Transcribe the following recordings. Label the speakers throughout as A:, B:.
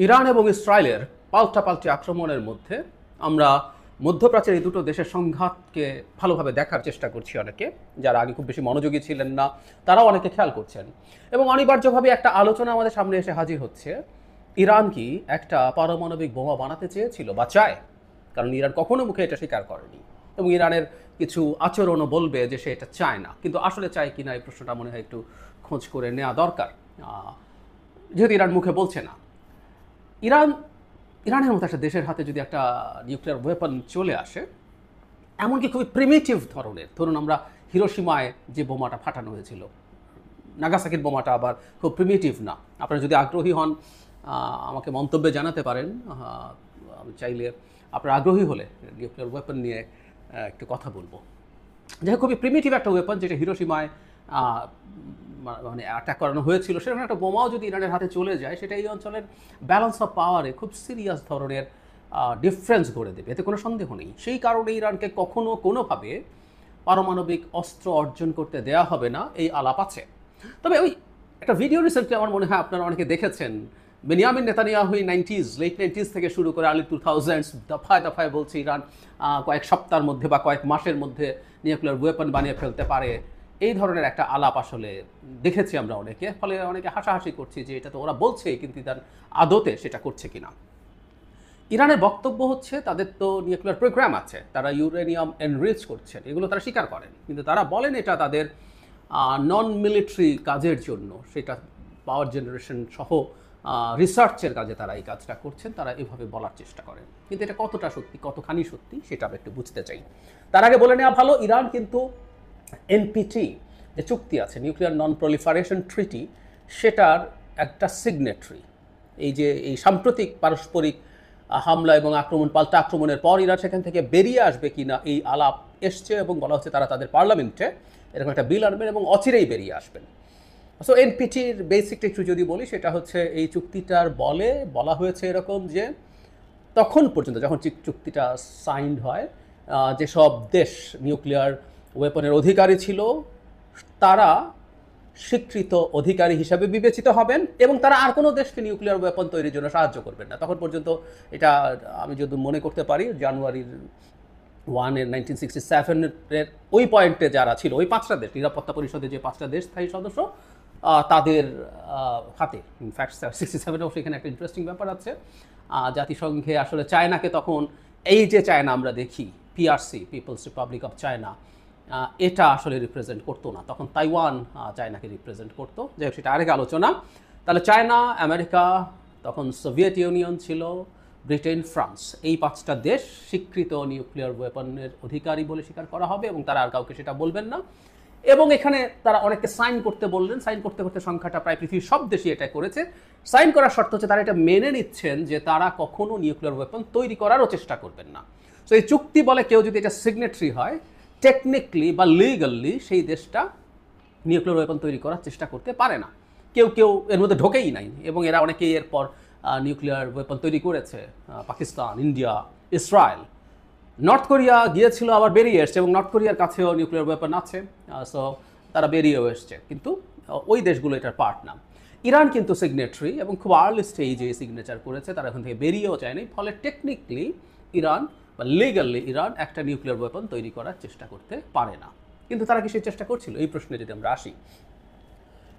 A: Iran এবং ইসরায়েলের পাল্টাপাল্টি আক্রমণের মধ্যে আমরা মধ্যপ্রাচ্যের এই দুটো দেশের সংঘাতকে ভালোভাবে দেখার চেষ্টা করছি অনেকে, যারা আগে খুব বেশি মনোযোগী ছিলেন না তারাও অনেকে খেয়াল করছেন। এবং অনিবার্যভাবে একটা আলোচনা আমাদের সামনে এসে হাজির হচ্ছে, ইরান কি একটা পারমাণবিক বোমা বানাতে চেয়েছিল বা চায়? কারণ ইরান কখনো মুখে এটা স্বীকার করেনি, এবং ইরানের কিছু আচরণও বলবে যে সে এটা চায় না। কিন্তু আসলে চায় কিনা এই প্রশ্নটা মনে হয় একটু খোঁজ করে নেওয়া দরকার, যেহেতু ইরান মুখে বলছে না। ইরান ইরানের মতো একটা দেশের হাতে যদি একটা নিউক্লিয়ার ওয়েপন চলে আসে, এমনকি খুবই প্রিমিটিভ ধরনের, ধরুন আমরা হিরোশিমায় যে বোমাটা ফাটানো হয়েছিল, নাগাসাকির বোমাটা আবার খুব প্রিমিটিভ না। আপনারা যদি আগ্রহী হন আমাকে মন্তব্যে জানাতে পারেন, আমি চাইলে আপনারা আগ্রহী হলে নিউক্লিয়ার ওয়েপন নিয়ে একটু কথা বলবো। যাই খুবই প্রিমিটিভ একটা ওয়েপন, যেটা হিরোশিমায় মানে অ্যাটাক করানো হয়েছিল, সেরকম একটা বোমাও যদি ইরানের হাতে চলে যায়, সেটা এই অঞ্চলের ব্যালেন্স অফ পাওয়ারে খুব সিরিয়াস ধরনের ডিফারেন্স গড়ে দেবে, এতে কোনো সন্দেহ নেই। সেই কারণে ইরানকে কখনো কোনোভাবে পারমাণবিক অস্ত্র অর্জন করতে দেয়া হবে না, এই আলাপ আছে। তবে ওই একটা ভিডিও রিসেন্টলি আমার মনে হয় আপনারা অনেকে দেখেছেন, বেনিয়ামিন নেতানিয়াহু লেট 90s থেকে শুরু করে আর্লি 2000s দফায় দফায় বলছে ইরান কয়েক সপ্তাহের মধ্যে বা কয়েক মাসের মধ্যে নিউক্লিয়ার ওয়েপন বানিয়ে ফেলতে পারে। এই ধরনের একটা আলাপ আসলে দেখেছি আমরা অনেকে, ফলে অনেকে হাসাহাসি করছি যে এটা তো ওরা বলছেই, কিন্তু ইরান আদতে সেটা করছে কিনা। ইরানের বক্তব্য হচ্ছে তাদের তো নিউক্লিয়ার প্রোগ্রাম আছে, তারা ইউরেনিয়াম এনরিচ করছেন, এগুলো তারা স্বীকার করেন, কিন্তু তারা বলেন এটা তাদের নন মিলিটারি কাজের জন্য, সেটা পাওয়ার জেনারেশন সহ রিসার্চের কাজে তারা এই কাজটা করছেন, তারা এভাবে বলার চেষ্টা করেন। কিন্তু এটা কতটা সত্যি, কতখানি সত্যি, সেটা আমরা একটু বুঝতে চাই। তার আগে বলে নেওয়া ভালো, ইরান কিন্তু এনপিটি যে চুক্তি আছে, নিউক্লিয়ার নন প্রলিফারেশন ট্রিটি, সেটার একটা সিগনেট্রি। এই যে এই সাম্প্রতিক পারস্পরিক হামলা এবং আক্রমণ, পাল্টা আক্রমণের পর ইরান সেখান থেকে বেরিয়ে আসবে কিনা এই আলাপ এসছে, এবং বলা হচ্ছে তারা তাদের পার্লামেন্টে এরকম একটা বিল আনবেন এবং অচিরেই বেরিয়ে আসবেন। সো এনপিটির বেসিকটা একটু যদি বলি, সেটা হচ্ছে এই চুক্তিটার বলা হয়েছে এরকম যে তখন পর্যন্ত যখন চুক্তিটা সাইন্ড হয়, যেসব দেশ নিউক্লিয়ার ওয়েপনের অধিকারী ছিল তারা স্বীকৃত অধিকারী হিসাবে বিবেচিত হবেন, এবং তারা আর কোনো দেশকে নিউক্লিয়ার ওয়েপন তৈরির জন্য সাহায্য করবেন না। তখন পর্যন্ত এটা আমি যদি মনে করতে পারি, জানুয়ারির 1 1967 ওই পয়েন্টে যারা ছিল, ওই 5টা দেশ, নিরাপত্তা পরিষদে যে 5টা দেশ স্থায়ী সদস্য, তাদের হাতে, ইনফ্যাক্ট 67এও সেখানে একটা ইন্টারেস্টিং ব্যাপার আছে। জাতিসংঘে আসলে চায়নাকে তখন, এই যে চায়না আমরা দেখি, PRC, People's Republic of China, এটা আসলে রিপ্রেজেন্ট করতো না, তখন তাইওয়ান চায়নাকে রিপ্রেজেন্ট করতো। যাই হোক, সেটা আরেক আলোচনা। তাহলে চায়না, আমেরিকা, তখন সোভিয়েত ইউনিয়ন ছিল, ব্রিটেন, ফ্রান্স, এই 5টা দেশ স্বীকৃত নিউক্লিয়ার ওয়েপনের অধিকারী বলে স্বীকার করা হবে, এবং তারা আর কাউকে সেটা বলবেন না। এবং এখানে তারা অনেককে সাইন করতে বললেন, সাইন করতে করতে সংখ্যাটা প্রায় পৃথিবীর সব দেশই এটা করেছে। সাইন করার শর্ত হচ্ছে তারা এটা মেনে নিচ্ছেন যে তারা কখনো নিউক্লিয়ার ওয়েপন তৈরি করারও চেষ্টা করবেন না। সো এই চুক্তি বলে কেউ যদি এটা সিগনেটরি হয়, টেকনিক্যালি বা লিগালি সেই দেশটা নিউক্লিয়ার ওয়েপন তৈরি করার চেষ্টা করতে পারে না। কেউ কেউ এর মধ্যে ঢোকেই নাই, এবং এরা অনেকেই এরপর নিউক্লিয়ার ওয়েপন তৈরি করেছে, Pakistan, India, Israel. North Korea গিয়েছিল, আবার বেরিয়ে এসছে, এবং নর্থ কোরিয়ার কাছেও নিউক্লিয়ার ওয়েপন আছে, সো তারা বেরিয়েও এসছে, কিন্তু ওই দেশগুলো এটার পার্ট না। ইরান কিন্তু সিগনেটরি, এবং খুব আর্লি স্টেজে সিগনেচার করেছে, তারা এখান থেকে বেরিয়েও চায়নি, ফলে টেকনিক্যালি ইরান বা লিগালি ইরান একটা নিউক্লিয়ার ওয়েপন তৈরি করার চেষ্টা করতে পারে না। কিন্তু তারা কি সেই চেষ্টা করছিল, এই প্রশ্নে যদি আমরা আসি।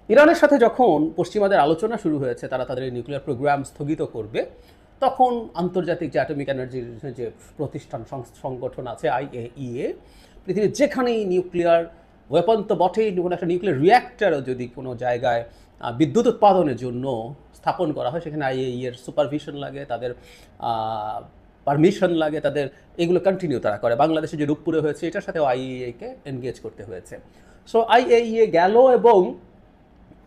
A: ইরানের সাথে যখন পশ্চিমাদের আলোচনা শুরু হয়েছে তারা তাদের নিউক্লিয়ার প্রোগ্রাম স্থগিত করবে, তখন আন্তর্জাতিক যে অ্যাটমিক এনার্জির যে প্রতিষ্ঠান সংগঠন আছে, আইএইএ, পৃথিবীর যেখানেই নিউক্লিয়ার ওয়েপন তো বটেই, কোনো একটা নিউক্লিয়ার রিয়্যাক্টরও যদি কোনো জায়গায় বিদ্যুৎ উৎপাদনের জন্য স্থাপন করা হয়, সেখানে আইএইএর সুপারভিশন লাগে, তাদের পারমিশন লাগে, তাদের এগুলো কন্টিনিউ তারা করে। বাংলাদেশে যে রূপপুরে হয়েছে, এটার সাথেও আইএইএকে এনগেজ করতে হয়েছে। সো আইএইএ গেল, এবং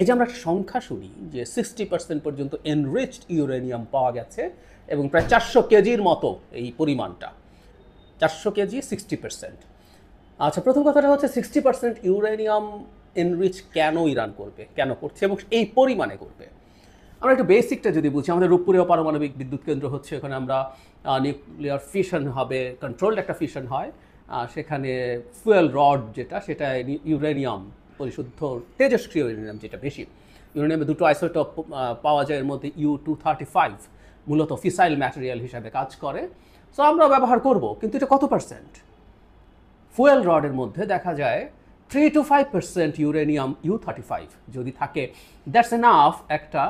A: এই যে আমরা একটা সংখ্যা শুনি যে 60% পর্যন্ত এনরিচড ইউরেনিয়াম পাওয়া গেছে, এবং প্রায় 400 কেজির মতো এই পরিমাণটা, 400 কেজি 60%। আচ্ছা, প্রথম কথাটা হচ্ছে 60% ইউরেনিয়াম এনরিচ কেন ইরান করবে, কেন করছে, এবং এই পরিমাণে করবে। আমরা একটু বেসিকটা যদি বুঝি, আমাদের রূপপুরেও পারমাণবিক বিদ্যুৎ কেন্দ্র হচ্ছে, ওখানে আমরা নিউক্লিয়ার ফিশন হবে, কন্ট্রোলড একটা ফিশন হয়, সেখানে ফুয়েল রড যেটা, সেটা ইউরেনিয়াম, পরিশুদ্ধ তেজস্ক্রিয় ইউরেনিয়াম যেটা বেশি। ইউরেনিয়ামে দুটো আইসোটোপ পাওয়া যায়, এর মধ্যে U-235 মূলত ফিসাইল ম্যাটেরিয়াল হিসাবে কাজ করে। সো আমরা ব্যবহার করব, কিন্তু এটা কত পার্সেন্ট? ফুয়েল রডের মধ্যে দেখা যায় 3 to 5% ইউরেনিয়াম U-35 যদি থাকে, দ্যাটস এনাফ একটা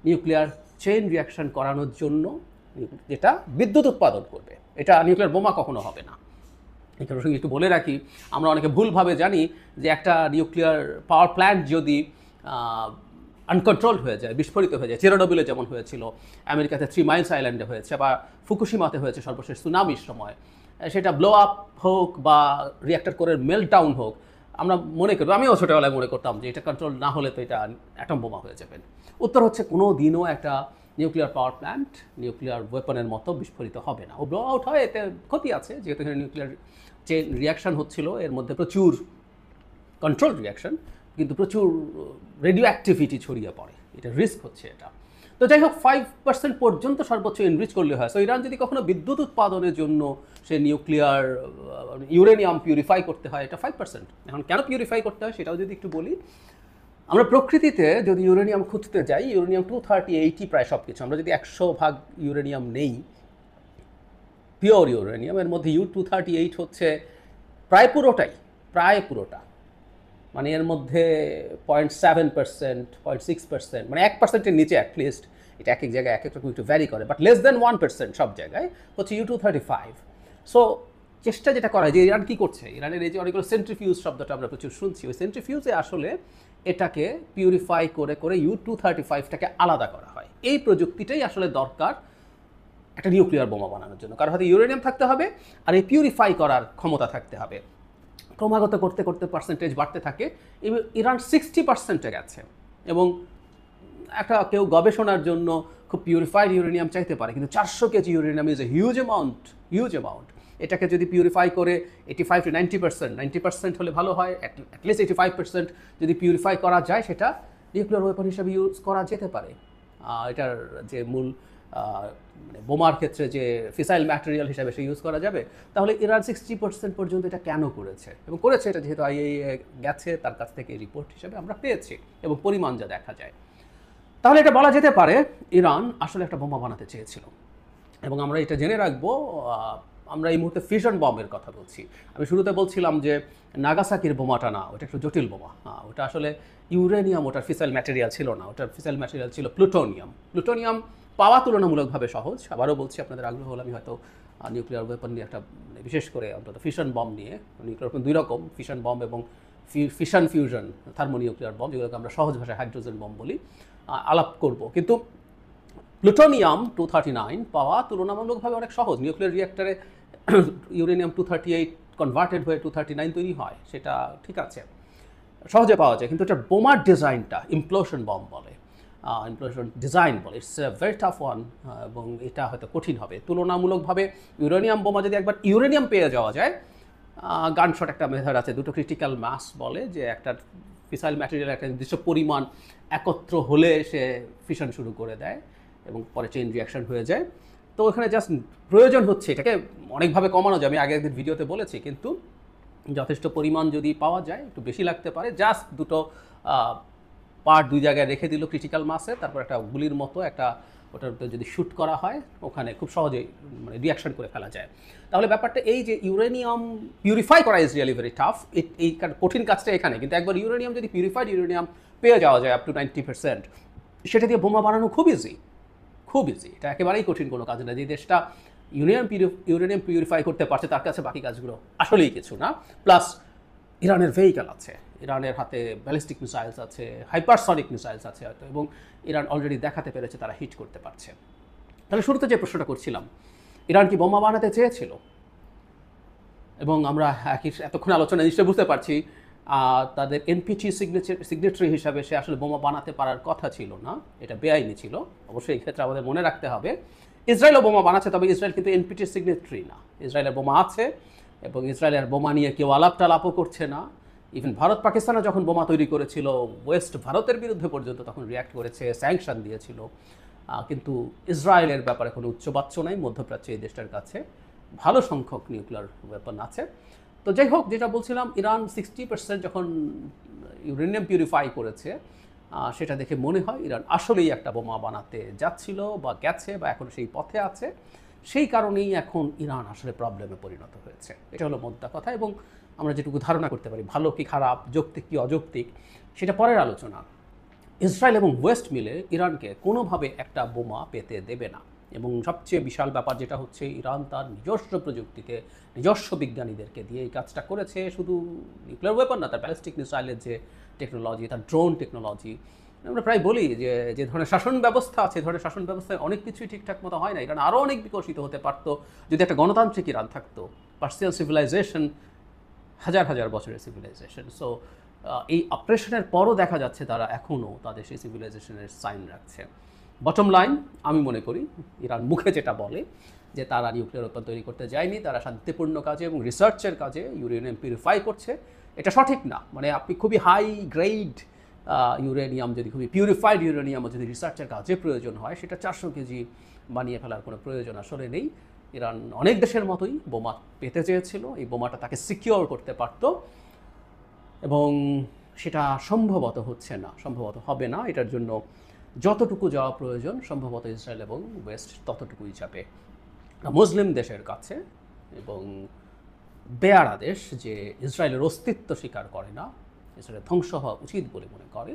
A: নিউক্লিয়ার চেইন রিয়াকশন করানোর জন্য, যেটা বিদ্যুৎ উৎপাদন করবে। এটা নিউক্লিয়ার বোমা কখনো হবে না। এখানে একটু বলে রাখি, আমরা অনেকে ভুলভাবে জানি যে একটা নিউক্লিয়ার পাওয়ার প্ল্যান্ট যদি আনকন্ট্রোল হয়ে যায়, বিস্ফোরিত হয়ে যায়, চেরনোবিলে যেমন হয়েছিল, আমেরিকাতে 3 মাইলস আইল্যান্ডে হয়েছে, বা ফুকুশিমাতে হয়েছে সর্বশেষ সুনামির সময়, সেটা ব্লো আপ হোক বা রিঅ্যাক্টর কোরের মেল্টডাউন হোক, আমরা মনে করি, আমিও ছোটোবেলায় মনে করতাম যে এটা কন্ট্রোল না হলে তো এটা অ্যাটম বোমা হয়ে যাবে। উত্তর হচ্ছে কোনো দিনও একটা নিউক্লিয়ার পাওয়ার প্ল্যান্ট নিউক্লিয়ার ওয়েপনের মতো বিস্ফোরিত হবে না। ও ব্লো আউট হয়, এতে ক্ষতি আছে, যেহেতু এখানে নিউক্লিয়ার চেইন রিয়াকশন হচ্ছিল, এর মধ্যে প্রচুর কন্ট্রোল রিয়াকশন, কিন্তু প্রচুর রেডিও অ্যাক্টিভিটি ছড়িয়ে পড়ে, এটা রিস্ক হচ্ছে এটা। তো যাই হোক, 5% পর্যন্ত সর্বোচ্চ এনরিচ করলে হয়। সো ইরান যদি কখনো বিদ্যুৎ উৎপাদনের জন্য সে নিউক্লিয়ার ইউরেনিয়াম পিউরিফাই করতে হয়, এটা 5%। এখন কেন পিউরিফাই করতে হয় সেটাও যদি একটু বলি, আমরা প্রকৃতিতে যদি ইউরেনিয়াম খুঁজতে যাই, ইউরেনিয়াম 238 প্রায় সব কিছু, আমরা যদি 100% ইউরেনিয়াম নেই, পিওর ইউরেনিয়াম, এর মধ্যে U-238 হচ্ছে প্রায় পুরোটা, মানে এর মধ্যে 0.7%, 0.6%, মানে 1%-এর নিচে অ্যাটলিস্ট, এটা এক এক জায়গায় এক এক রকম একটু ভ্যারি করে, বাট লেস দেন 1% সব জায়গায় হচ্ছে U-235। সো চেষ্টা যেটা করা হয় যে ইরান কী করছে, ইরানের এই যে অনেকগুলো সেন্ট্রিফিউজ শব্দটা আমরা প্রচুর শুনছি, ওই সেন্ট্রিফিউজে আসলে এটাকে পিউরিফাই করে করে U-235টাকে আলাদা করা হয়। এই প্রযুক্তিটাই আসলে দরকার একটা নিউক্লিয়ার বোমা বানানোর জন্য, কারণ হয়তো ইউরেনিয়াম থাকতে হবে আর এই পিউরিফাই করার ক্ষমতা থাকতে হবে। ক্রমাগত করতে করতে পার্সেন্টেজ বাড়তে থাকে, এবং ইরান 60%-এ গেছে। এবং একটা কেউ গবেষণার জন্য খুব পিউরিফাইড ইউরেনিয়াম চাইতে পারে, কিন্তু 400 KG uranium is a huge amount. এটাকে যদি পিউরিফাই করে 85 to 90% হলে ভালো হয়, অ্যাটলিস্ট 85% যদি পিউরিফাই করা যায়, সেটা নিউক্লিয়ার ওয়েপন হিসেবে ইউজ করা যেতে পারে। এটার যে মূল মানে বোমার ক্ষেত্রে যে ফিসাইল ম্যাটেরিয়াল হিসাবে সে ইউজ করা যাবে। তাহলে ইরান 60% পর্যন্ত এটা কেন করেছে, এবং করেছে এটা যেহেতু IAEA গেছে, তার কাছ থেকে রিপোর্ট হিসাবে আমরা পেয়েছি এবং পরিমাণ যা দেখা যায়, তাহলে এটা বলা যেতে পারে ইরান আসলে একটা বোমা বানাতে চেয়েছিল। এবং আমরা এটা জেনে রাখবো, আমরা এই মুহূর্তে ফিশন বম্বের কথা বলছি। আমি শুরুতে বলছিলাম যে নাগাসাকির বোমাটা না, ওটা একটু জটিল বোমা। ওটা আসলে ইউরেনিয়াম, ওটার ফিসাইল ম্যাটেরিয়াল ছিল না, ওটার ফিসাইল ম্যাটেরিয়াল ছিল প্লুটোনিয়াম পাওয়া তুলনামূলকভাবে সহজ। আবারও বলছি, আপনাদের আগ্রহ হলে আমি হয়তো নিউক্লিয়ার ওয়েপন নিয়ে একটা, বিশেষ করে অন্তত ফিশন বম্ব নিয়ে, নিউক্লিয়ার ওয়েপন 2 রকম, ফিশন বম্ব এবং ফিশন ফিউশন থার্মোনিউক্লিয়ার বম্ব, যেগুলোকে আমরা সহজ ভাষায় হাইড্রোজেন বম্ব বলি, আলাপ করব। কিন্তু প্লুটোনিয়াম 239 পাওয়া তুলনামূলকভাবে অনেক সহজ। নিউক্লিয়ার রিঅ্যাক্টরে ইউরেনিয়াম 238 কনভার্টেড হয়ে 239 তৈরি হয়, সেটা ঠিক আছে, সহজে পাওয়া যায়। কিন্তু এটার বোমার ডিজাইনটা ইমপ্লোশন বম্ব বলে, ইমপ্লোশন ডিজাইন বলে, it's a very tough one, এবং এটা হয়তো কঠিন হবে তুলনামূলকভাবে। ইউরেনিয়াম বোমা যদি একবার ইউরেনিয়াম পেয়ে যাওয়া যায়, গানশট একটা মেথড আছে, 2টো ক্রিটিক্যাল মাস বলে, যে একটা ফিসাইল ম্যাটেরিয়াল একটা নির্দিষ্ট পরিমাণ একত্র হলে সে ফিশন শুরু করে দেয় এবং পরে চেইন রিয়াকশন হয়ে যায়। তো ওখানে জাস্ট প্রয়োজন হচ্ছে, এটাকে অনেকভাবে কমানো যায়, আমি আগে একদিন ভিডিওতে বলেছি, কিন্তু যথেষ্ট পরিমাণ যদি পাওয়া যায়, একটু বেশি লাগতে পারে, জাস্ট 2টো পার্ট 2 জায়গায় রেখে দিল ক্রিটিক্যাল মাসে, তারপর একটা গুলির মতো একটা ওটার যদি শ্যুট করা হয়, ওখানে খুব সহজেই মানে রিয়াকশন করে ফেলা যায়। তাহলে ব্যাপারটা এই যে ইউরেনিয়াম পিউরিফাই করা ইজ রিয়েলি ভেরি টাফ, এই কঠিন কাজটা এখানে। কিন্তু একবার ইউরেনিয়াম যদি পিউরিফাইড ইউরেনিয়াম পেয়ে যাওয়া যায় আপ টু 90%, সেটা দিয়ে বোমা বানানো খুব ইজি। এটা একেবারেই কঠিন কোনো কাজ না। যে দেশটা ইউরেনিয়াম পিউরিফাই করতে পারছে, তার কাছে বাকি কাজগুলো আসলেই কিছু না। প্লাস ইরানের ভেহিক্যাল আছে, ইরানের হাতে ব্যালিস্টিক মিসাইলস আছে, হাইপারসনিক মিসাইলস আছে হয়তো, এবং ইরান অলরেডি দেখাতে পেরেছে তারা হিট করতে পারছে। তাহলে শুরুতে যে প্রশ্নটা করছিলাম, ইরান কি বোমা বানাতে চেয়েছিল? এবং আমরা এতক্ষণ আলোচনা নিশ্চয়ই বুঝতে পারছি, তাদের এনপিটি সিগনেচারি হিসাবে সে আসলে বোমা বানাতে পারার কথা ছিল না, এটা বেআইনি ছিল। অবশ্যই এই ক্ষেত্রে আমাদের মনে রাখতে হবে, ইসরায়েলও বোমা বানাচ্ছে, তবে ইসরায়েল কিন্তু এনপিটির সিগনেচারি না। ইসরায়েলের বোমা আছে, এবং ইসরায়েলের বোমা নিয়ে কেউ আলাপও করছে না। ইভেন ভারত পাকিস্তানও যখন বোমা তৈরি করেছিল, ওয়েস্ট ভারতের বিরুদ্ধে পর্যন্ত তখন রিয়াক্ট করেছে, স্যাংশন দিয়েছিল। কিন্তু ইসরায়েলের ব্যাপারে কোনো উচ্চবাচ্য নাই। মধ্যপ্রাচ্যে এই দেশটার কাছে ভালো সংখ্যক নিউক্লিয়ার ওয়েপন আছে। তো যাই হোক, যেটা বলছিলাম, ইরান 60% যখন ইউরেনিয়াম পিউরিফাই করেছে, সেটা দেখে মনে হয় ইরান আসলেই একটা বোমা বানাতে যাচ্ছিল বা গেছে বা এখন সেই পথে আছে। সেই কারণেই এখন ইরান আসলে প্রবলেমে পরিণত হয়েছে। এটা হলো মোদ্দা কথা। এবং আমরা যেটুকু ধারণা করতে পারি ভালো কি খারাপ, যৌক্তিক কি অযৌক্তিক, সেটা পরের আলোচনা। ইসরায়েল এবং ওয়েস্ট মিলে ইরানকে কোনোভাবে একটা বোমা পেতে দেবে না। এবং সবচেয়ে বিশাল ব্যাপার যেটা হচ্ছে, ইরান তার নিজস্ব প্রযুক্তিতে নিজস্ব বিজ্ঞানীদেরকে দিয়ে এই কাজটা করেছে। শুধু নিউক্লিয়ার ওয়েপন না, তার ব্যালিস্টিক মিসাইলের যে টেকনোলজি, তার ড্রোন টেকনোলজি। আমরা প্রায় বলি যে যে ধরনের শাসন ব্যবস্থা আছে, ধরনের শাসন ব্যবস্থায় অনেক কিছুই ঠিকঠাক মতো হয় না। ইরান আরও অনেক বিকশিত হতে পারতো যদি একটা গণতান্ত্রিক ইরান থাকতো। পার্সিয়াল সিভিলাইজেশন, হাজার হাজার বছরের সিভিলাইজেশন। সো এই অপারেশনের পরও দেখা যাচ্ছে তারা এখনও তাদের সেই সিভিলাইজেশনের সাইন রাখছে। বটম লাইন, আমি মনে করি ইরান মুখে যেটা বলে যে তারা নিউক্লিয়ার ওয়েপন তৈরি করতে যায়নি, তারা শান্তিপূর্ণ কাজে এবং রিসার্চের কাজে ইউরেনিয়াম পিউরিফাই করছে, এটা সঠিক না। মানে আপনি খুবই হাই গ্রেড ইউরেনিয়াম, যদি খুবই পিউরিফাইড ইউরেনিয়াম যদি রিসার্চের কাজে প্রয়োজন হয়, সেটা 400 কেজি বানিয়ে ফেলার কোনো প্রয়োজন আসলে নেই। ইরান অনেক দেশের মতোই বোমা পেতে চেয়েছিল, এই বোমাটা তাকে সিকিওর করতে পারতো, এবং সেটা সম্ভবত হচ্ছে না, সম্ভবত হবে না। এটার জন্য যতটুকু যাওয়া প্রয়োজন সম্ভবত ইসরায়েল এবং ওয়েস্ট ততটুকুই যাবে। মুসলিম দেশের কাছে এবং বেয়ারা দেশ যে ইসরায়েলের অস্তিত্ব স্বীকার করে না, ইসরায়েলের ধ্বংস হওয়া উচিত বলে মনে করে,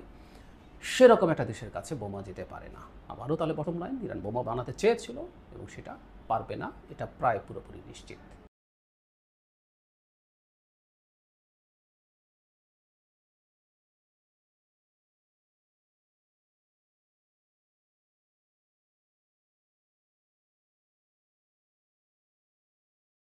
A: সেরকম একটা দেশের কাছে বোমা যেতে পারে না। আবারও তাহলে বটম লাইন, ইরান বোমা বানাতে চেয়েছিল এবং সেটা পারবে না, এটা প্রায় পুরোপুরি নিশ্চিত।